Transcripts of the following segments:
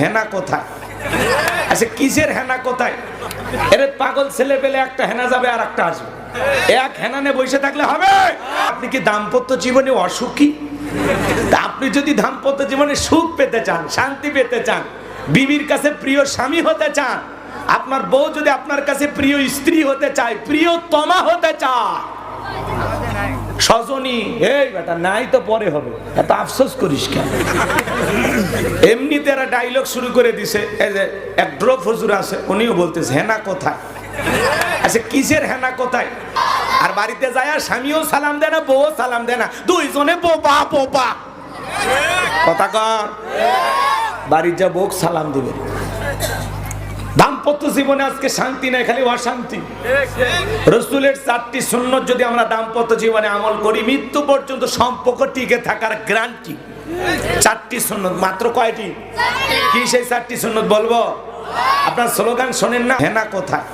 হেনা কোথায়? আচ্ছা কিসের হেনা কোথায়? এর পাগল ছেলে পেলে একটা হেনা যাবে আর একটা আসবে, এক হেনা নিয়ে বসে থাকলে হবে? আপনি কি দাম্পত্য জীবনে অসুখী? আপনি যদি দাম্পত্য জীবনে সুখ পেতে চান, শান্তি পেতে চান, বিবির কাছে প্রিয় স্বামী হতে চান, আপনার বউ যদি আপনার কাছে প্রিয় স্ত্রী হতে চায়, প্রিয় তমা হতে চায়, সজনী এই বেটা নাই তো পরে হবে, এত আফসোস করিস কেন? এমনিতে এরা ডায়লগ শুরু করে দিছে। এই যে এক ড্রপ হুজুর আছে, উনিও বলতেছে হেনা কোথায়? আচ্ছা কিসের হেনা কোথায়? আর বাড়িতে যায় আর স্বামীও সালাম দেয় না, বউও সালাম দেয় না, দুইজনে বোবা বোবা। কথা কর, বাড়ির যা বউ সালাম দিবে। দাম্পত্য জীবনে আজকে শান্তি নাই, খালি অশান্তি। রাসূলের 4টি সুন্নাত যদি আমরা দাম্পত্য জীবনে আমল করি, মৃত্যু পর্যন্ত সম্পর্ক টিকে থাকার গ্যারান্টি। 4টি সুন্নাত, মাত্র কয়টি? কি সেই 4টি সুন্নাত বলবো? আপনার স্লোগান শোনেন না, হেনা কোথায়?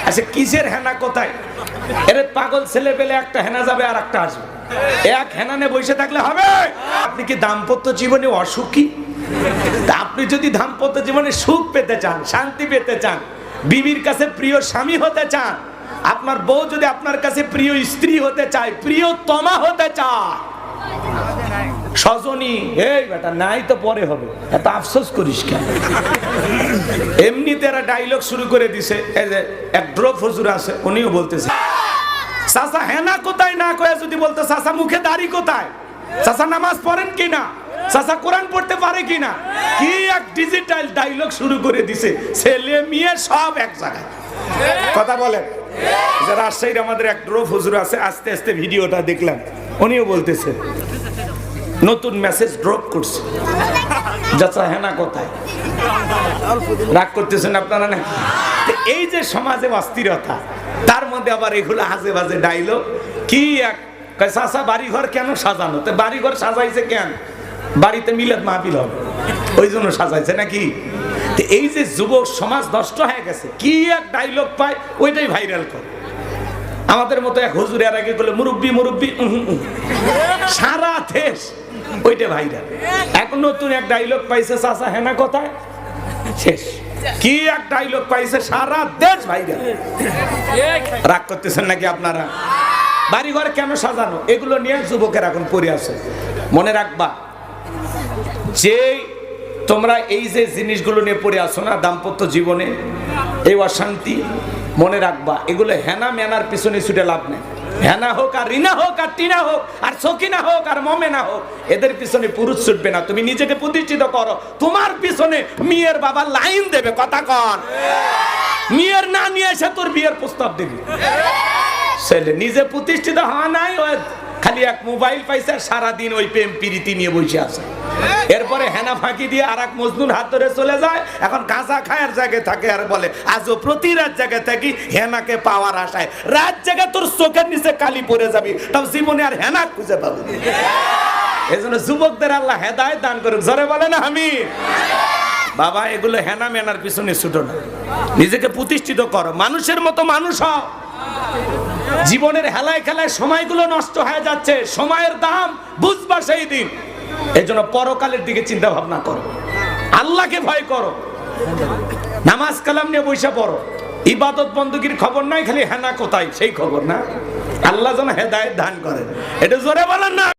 আচ্ছা কিসের হেনা কোথায়? এর পাগল ছেলে পেলে একটা হেনা যাবে আর একটা আসবে, এক হেনা নিয়ে বসে থাকলে হবে? আপনি কি দাম্পত্য জীবনে অসুখী? আপনি যদি দাম্পত্য জীবনে সুখ পেতে চান, শান্তি পেতে চান, বিবির কাছে প্রিয় স্বামী হতে চান, আপনার বউ যদি আপনার কাছে প্রিয় স্ত্রী হতে চায়, প্রিয় তমা হতে চায়, সজনী এই বেটা নাই তো পরে হবে, এত আফসোস করিস কেন? এমনিতে এরা ডায়লগ শুরু করে দিছে। এই যে এক ড্রপ হুজুর আছে, উনিও বলতেছে চাচা হেনা কোথায় না কয়ে যদি বলতো চাচা মুখে দাড়ি কোথায়, চাচা নামাজ পড়েন কিনা, চাচা কোরআন পড়তে পারে কিনা, কি এক ডিজিটাল ডায়লগ শুরু করে দিছে। ছেলে মেয়ে সব এক জায়গায়। কথা বলেন। যে রাজশাহীর আমাদের এক ড্রপ হুজুর আছে, আস্তে আস্তে ভিডিওটা দেখলাম, উনিও বলতেছে নতুন মেসেজ ড্রপ করছে, চাচা হেনা কোথায়? রাগ করতেছেন আপনারা না? এই যে সমাজে অস্থিরতা, তার মধ্যে আবার এগুলো আজে বাজে ডায়লগ। কি এক চাচা বাড়িঘর কেন সাজানো? তো বাড়িঘর সাজাইছে কেন? বাড়িতে মিলাদ মাহফিল হবে, ওই জন্য সাজাইছে নাকি? এই যে যুবক সমাজ নষ্ট হয়ে গেছে, কি এক ডায়লগ পায় ওইটাই ভাইরাল করে। আমাদের মতো এক হুজুর এর আগে বলে মুরব্বি মুরব্বি, সারা দেশ ওইটা ভাইরাল। এখন নতুন এক ডায়লগ পাইছে, চাচা হেনা কোথায়, শেষ। কি এক ডায়লগ পাইছে, সারা দেশ ভাইরাল। রাগ করতেছেন নাকি আপনারা? বাড়িঘর কেন সাজানো, এগুলো নিয়ে যুবকের এখন পড়ে আছে। মনে রাখবা, যে তোমরা এই যে জিনিসগুলো নিয়ে পড়ে আসো না দাম্পত্য জীবনে, এই অশান্তি, মনে রাখবা এগুলো হেনা মেনার পিছনে ছুটে লাভ নেই। হেনা হোক আর রিনা হোক আর টিনা হোক আর সকিনা হোক আর মমেনা হোক, এদের পিছনে পুরুষ ছুটবে না। তুমি নিজেকে প্রতিষ্ঠিত করো, তোমার পিছনে মেয়ের বাবা লাইন দেবে। কথা কর, মেয়ের না নিয়ে এসে তোর বিয়ের প্রস্তাব দেবে। ছেলে নিজে প্রতিষ্ঠিত হওয়া নাই, ওই খালি এক মোবাইল পাইছে, সারাদিন ওই প্রেম প্রীতি নিয়ে বসে আছে। এরপরে হেনা ফাঁকি দিয়ে আর এক মজনুর হাত ধরে চলে যায়। এখন গাঁজা খায়ের জায়গায় থাকে আর বলে আজও প্রতি রাত জায়গায় থাকি হেনাকে পাওয়ার আশায়। রাত জায়গায় তোর চোখের নিচে কালি পড়ে যাবি, তাও জীবনে আর হেনা খুঁজে পাবো। এই জন্য যুবকদের আল্লাহ হেদায়েত দান করুক, জোরে বলে না আমি। বাবা এগুলো হেনা মেনার পিছনে ছুটো না, নিজেকে প্রতিষ্ঠিত করো, মানুষের মতো মানুষ হও। জীবনের হেলায় খেলায় সময়গুলো নষ্ট হয়ে যাচ্ছে, সময়ের দাম বুঝবা সেই দিন। এই জন্য পরকালের দিকে চিন্তা ভাবনা করো, আল্লাহকে ভয় করো, নামাজ কালাম নিয়ে বসে পড়ো। ইবাদত বন্দুকির খবর নাই, খালি হেনা কোথায় সেই খবর না। আল্লাহ যেন হেদায়েত দান করেন, এটা জোরে বলেন না।